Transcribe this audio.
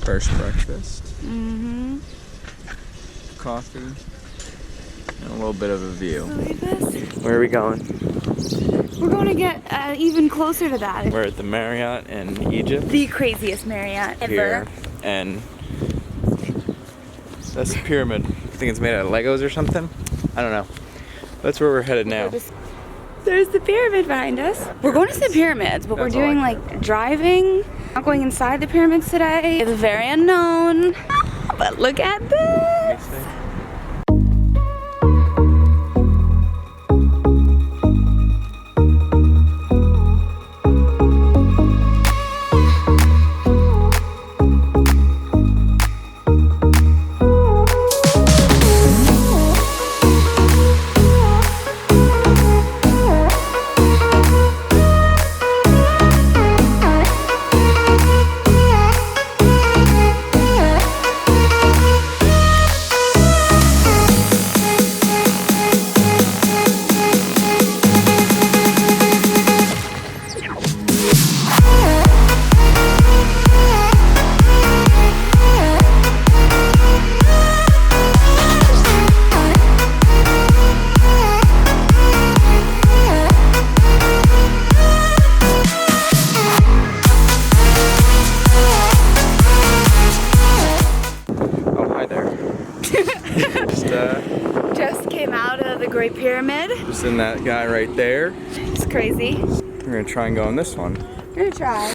First breakfast. Coffee. And a little bit of a view. Where are we going? We're going to get even closer to that. We're at the Marriott in Egypt. The craziest Marriott ever. Here. And that's the pyramid. I think it's made out of Legos or something. I don't know. That's where we're headed now. There's the pyramid behind us. We're going to see the pyramids, but we're doing like driving. Not going inside the pyramids today. It's very unknown. But look at this. Just came out of the Great Pyramid. Just in that guy right there. It's crazy. We're gonna try and go on this one. We're gonna try.